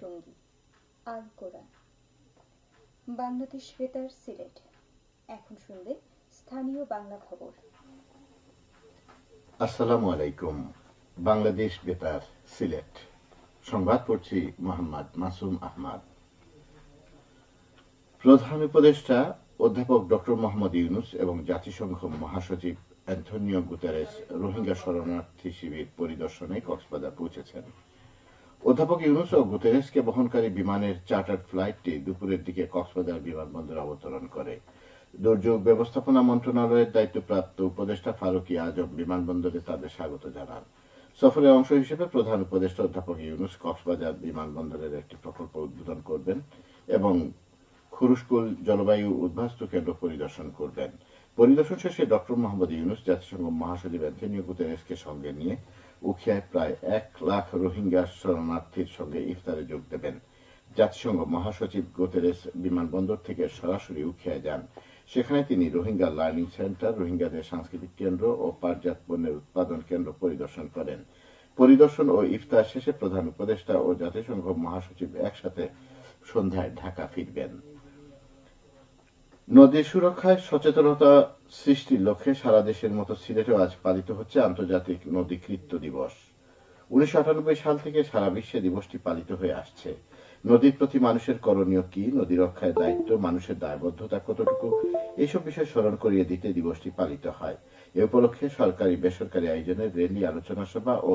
সঙ্গী আল কোরআন। বাংলাদেশ বেতার সিলেট। এখন শুনবে স্থানীয় বাংলা খবর। আসসালামু আলাইকুম। বাংলাদেশ বেতার সিলেট সংবাদ পড়ছি মোহাম্মদ মাসুম আহমদ। প্রধান উপদেষ্টা অধ্যাপক ডক্টর মোহাম্মদ ইউনূস এবং জাতিসংঘ মহাসচিব অ্যান্টোনিও গুতেরেস রোহিঙ্গা শরণার্থী শিবির পরিদর্শনে কক্সবাজার পৌঁছেছেন। অধ্যাপক ইউনূস ও গুতেরেসকে বহনকারী বিমানের চার্টার্ড ফ্লাইটটি দুপুরের দিকে কক্সবাজার বিমানবন্দরে অবতরণ করে। দুর্যোগ ব্যবস্থাপনা মন্ত্রণালয়ের দায়িত্বপ্রাপ্ত উপদেষ্টা ফারুকী আজম বিমানবন্দরে তাদের স্বাগত জানান। সফরের অংশ হিসেবে প্রধান উপদেষ্টা অধ্যাপক ইউনূস কক্সবাজার বিমানবন্দরের একটি প্রকল্প উদ্বোধন করবেন এবং খুরুশকুল জলবায়ু উদ্বাস্তু কেন্দ্র পরিদর্শন করবেন। পরিদর্শন শেষে ডক্টর মোহাম্মদ ইউনূস জাতিসংঘ মহাসচিব অ্যান্টোনিও গুতেরেসকে সঙ্গে নিয়ে উখিয়ায় প্রায় 1 লাখ রোহিঙ্গা শরণার্থীর সঙ্গে ইফতারে যোগ দেবেন। জাতিসংঘ মহাসচিব গুতেরেস বিমানবন্দর থেকে সরাসরি উখিয়ায় যান। সেখানে তিনি রোহিঙ্গা লার্নিং সেন্টার, রোহিঙ্গাদের সাংস্কৃতিক কেন্দ্র ও পাটজাত পণ্যের উৎপাদন কেন্দ্র পরিদর্শন করেন। পরিদর্শন ও ইফতার শেষে প্রধান উপদেষ্টা ও জাতিসংঘ মহাসচিব একসাথে সন্ধ্যায় ঢাকা ফিরবেন। নদী সুরক্ষায় সচেতনতা সৃষ্টির লক্ষ্যে সারা দেশের মতো সিলেটেও আজ পালিত হচ্ছে আন্তর্জাতিক নদী কৃত্য দিবস। 1998 সাল থেকে সারা বিশ্বে দিবসটি পালিত হয়ে আসছে। নদীর প্রতি মানুষের করণীয় কি, নদী রক্ষায় দায়িত্ব, মানুষের দায়বদ্ধতা কতটুকু, এইসব বিষয় স্মরণ করিয়ে দিতে দিবসটি পালিত হয়। এ উপলক্ষে সরকারি বেসরকারি আয়োজনে র্যালি, আলোচনা সভা ও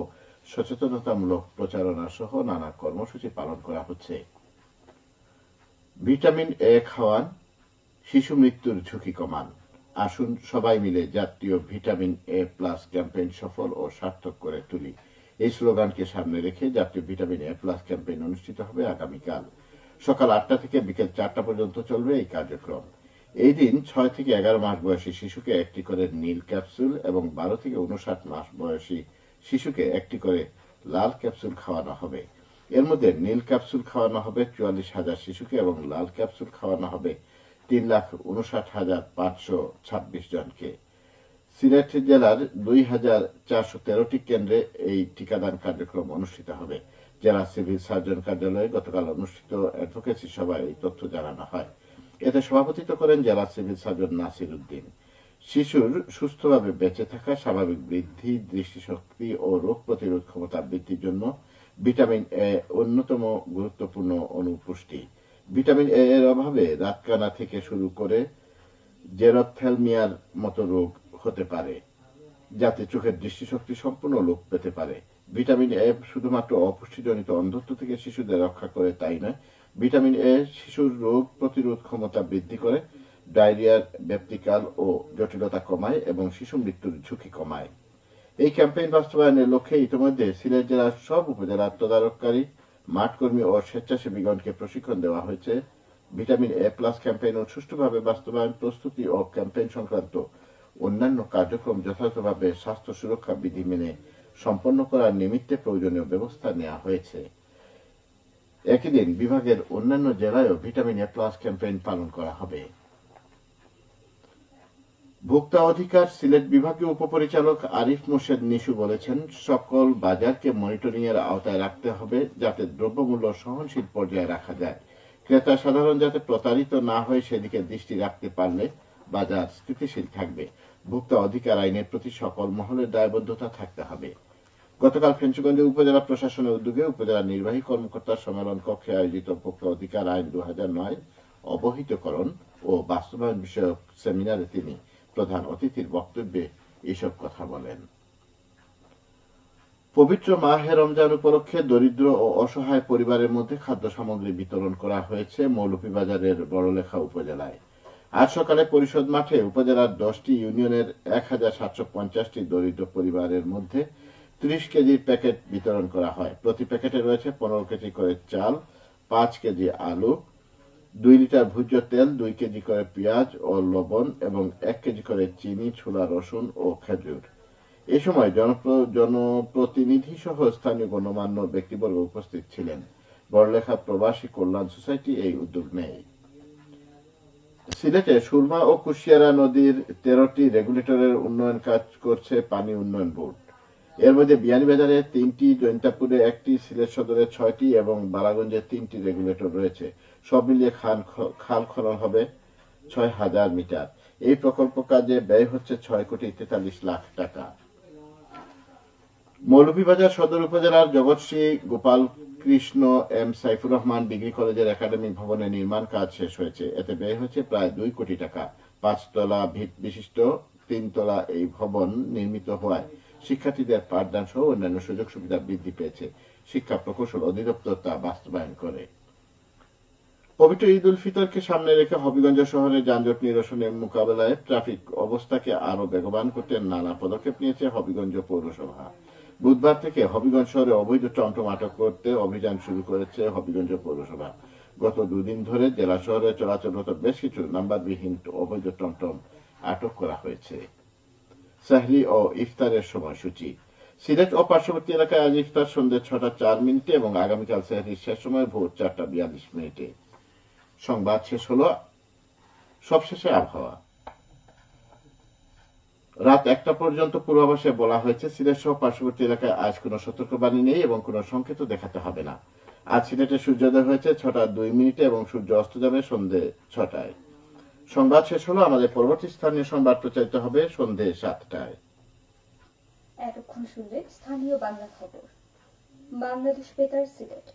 সচেতনতামূলক প্রচারণা সহ নানা কর্মসূচি পালন করা হচ্ছে। ভিটামিন এ খাওয়ান, শিশু মৃত্যুর ঝুঁকি কমান। আসুন সবাই মিলে জাতীয় ভিটামিন এ প্লাস ক্যাম্পেইন সফল ও সার্থক করে তুলি। এই স্লোগানকে সামনে রেখে জাতীয় ভিটামিন এ প্লাস ক্যাম্পেইন অনুষ্ঠিত হবে আগামীকাল সকাল 8টা থেকে বিকেল 4টা পর্যন্ত চলবে এই কার্যক্রম। এই দিন 6 থেকে 11 মাস বয়সী শিশুকে একটি করে নীল ক্যাপসুল এবং 12 থেকে 59 মাস বয়সী শিশুকে একটি করে লাল ক্যাপসুল খাওয়ানো হবে। এর মধ্যে নীল ক্যাপসুল খাওয়ানো হবে 44,000 শিশুকে এবং লাল ক্যাপসুল খাওয়ানো হবে 3,59,526 জনকে। সিলেট জেলার 2,413টি কেন্দ্রে এই টিকাদান কার্যক্রম অনুষ্ঠিত হবে। জেলা সিভিল সার্জন কার্যালয়ে গতকাল অনুষ্ঠিত অ্যাডভোকেসি সভায় এই তথ্য জানানো হয়। এতে সভাপতিত্ব করেন জেলা সিভিল সার্জন নাসির উদ্দিন। শিশুর সুস্থভাবে বেঁচে থাকা, স্বাভাবিক বৃদ্ধি, দৃষ্টিশক্তি ও রোগ প্রতিরোধ ক্ষমতা বৃদ্ধির জন্য ভিটামিন এ অন্যতম গুরুত্বপূর্ণ অনুপুষ্টি। ভিটামিন এ এর অভাবে রাতকানা থেকে শুরু করে জেরপ্থ্যালমিয়ার মতো রোগ হতে পারে, যাতে চোখের দৃষ্টিশক্তি সম্পূর্ণ লোপ পেতে পারে। ভিটামিন এ শুধুমাত্র অপুষ্টিজনিত অন্ধত্ব থেকে শিশুদের রক্ষা করে তাই নয়, ভিটামিন এ শিশুর রোগ প্রতিরোধ ক্ষমতা বৃদ্ধি করে, ডায়রিয়ার ব্যাপ্তিকাল ও জটিলতা কমায় এবং শিশু মৃত্যুর ঝুঁকি কমায়। এই ক্যাম্পেইন বাস্তবায়নের লক্ষ্যে ইতিমধ্যে সিলেট জেলার সব উপজেলার তদারককারী, মাঠকর্মী ও স্বেচ্ছাসেবীগণকে প্রশিক্ষণ দেওয়া হয়েছে। ভিটামিন এ প্লাস ক্যাম্পেইন ও সুষ্ঠুভাবে বাস্তবায়ন, প্রস্তুতি ও ক্যাম্পেইন সংক্রান্ত অন্যান্য কার্যক্রম যথাযথভাবে স্বাস্থ্য সুরক্ষা বিধি মেনে সম্পন্ন করার নিমিত্তে প্রয়োজনীয় ব্যবস্থা নেওয়া হয়েছে। একই দিন বিভাগের অন্যান্য জেলায়ও ভিটামিন এ প্লাস ক্যাম্পেইন পালন করা হবে। ভোক্তা অধিকার সিলেট বিভাগীয় উপপরিচালক আরিফ মোর্শেদ নিশু বলেছেন, সকল বাজারকে মনিটরিং এর আওতায় রাখতে হবে যাতে দ্রব্যমূল্য সহনশীল পর্যায়ে রাখা যায়। ক্রেতা সাধারণ যাতে প্রতারিত না হয়ে সেদিকে দৃষ্টি রাখতে পারলে বাজার স্থিতিশীল থাকবে। ভোক্তা অধিকার আইনের প্রতি সকল মহলের দায়বদ্ধতা থাকতে হবে। গতকাল ফেঞ্চুগঞ্জে উপজেলা প্রশাসনের উদ্যোগে উপজেলা নির্বাহী কর্মকর্তার সম্মেলন কক্ষে আয়োজিত ভোক্তা অধিকার আইন 2009 অবহিতকরণ ও বাস্তবায়ন বিষয়ক সেমিনারে তিনি প্রধান অতিথির বক্তব্যে এসব কথা বলেন। পবিত্র মাহে রমজান উপলক্ষে দরিদ্র ও অসহায় পরিবারের মধ্যে খাদ্য সামগ্রী বিতরণ করা হয়েছে মৌলভীবাজারের বড়লেখা উপজেলায়। আজ সকালে পরিষদ মাঠে উপজেলার 10টি ইউনিয়নের 1,750টি দরিদ্র পরিবারের মধ্যে 30 কেজির প্যাকেট বিতরণ করা হয়। প্রতি প্যাকেটে রয়েছে 15 কেজি করে চাল, 5 কেজি আলু, 2 লিটার ভোজ্য তেল, 2 কেজি করে পেঁয়াজ ও লবণ এবং 1 কেজি করে চিনি, ছোলা, রসুন ও খেজুর। এ সময় জনপ্রতিনিধি সহ স্থানীয় গণ্যমান্য ব্যক্তিবর্গ উপস্থিত ছিলেন। বড়লেখা প্রবাসী কল্যাণ সোসাইটি এই উদ্যোগ নেয়। সিলেটে সুরমা ও কুশিয়ারা নদীর 13টি রেগুলেটরের উন্নয়ন কাজ করছে পানি উন্নয়ন বোর্ড। এর মধ্যে বিয়ানীবাজারে 3টি, জৈন্তাপুরে 1টি, সিলেট সদরে 6টি এবং বালাগঞ্জে 3টি রেগুলেটর রয়েছে। সব মিলিয়ে খাল খনন হবে 6,000 মিটার। এই প্রকল্প কাজে ব্যয় হচ্ছে 6,43,00,000 টাকা। মৌলভীবাজার সদর উপজেলার জগৎশ্রী গোপাল কৃষ্ণ এম সাইফুর রহমান ডিগ্রি কলেজের একাডেমিক ভবনের নির্মাণ কাজ শেষ হয়েছে। এতে ব্যয় হচ্ছে প্রায় 2 কোটি টাকা। 5 তলা ভিত বিশিষ্ট 3 তলা এই ভবন নির্মিত হওয়ায় শিক্ষার্থীদের পাঠদান সহ অন্যান্য সুযোগ সুবিধা বৃদ্ধি পেয়েছে। শিক্ষা প্রকৌশল অধিদপ্তর তা বাস্তবায়ন করে। পবিত্র ঈদ উল ফিতরকে সামনে রেখে হবিগঞ্জ শহরে যানজট নিরসনের মোকাবেলায় ট্রাফিক অবস্থাকে আরো বেগবান করতে নানা পদক্ষেপ নিয়েছে হবিগঞ্জ পৌরসভা। বুধবার থেকে হবিগঞ্জ শহরে অবৈধ টমটম আটক করতে অভিযান শুরু করেছে হবিগঞ্জ পৌরসভা। গত 2 দিন ধরে জেলা শহরে চলাচলরত বেশ কিছু নাম্বারবিহীন অবৈধ টমটম আটক করা হয়েছে। সাহরি ও ইফতারের সময়সূচি। সিলেট ও পার্শ্ববর্তী এলাকায় আজ ইফতার সন্ধ্যে 6:04 এবং আগামীকাল সাহরির শেষ সময় ভোর 4:42। সংবাদ শেষ হলো। সবশেষে আবহাওয়া। রাত 1টা পর্যন্ত পূর্বাভাসে বলা হয়েছে সিলেট সহ পার্শ্ববর্তী এলাকায় আজ কোনো সতর্কবাণী নেই এবং কোনো সংকেত দেখাতে হবে না। আজ সিলেটে সূর্যোদয় হয়েছে 6:02 এবং সূর্য অস্ত যাবে সন্ধ্যে 6টায়। সংবাদ শেষ হলো। আমাদের পরবর্তী স্থানীয় সংবাদ প্রচারিত হবে সন্ধ্যে 7টায়। এতক্ষণ শুনলেন স্থানীয় বাংলা খবর। বাংলাদেশ বেতার সিলেট।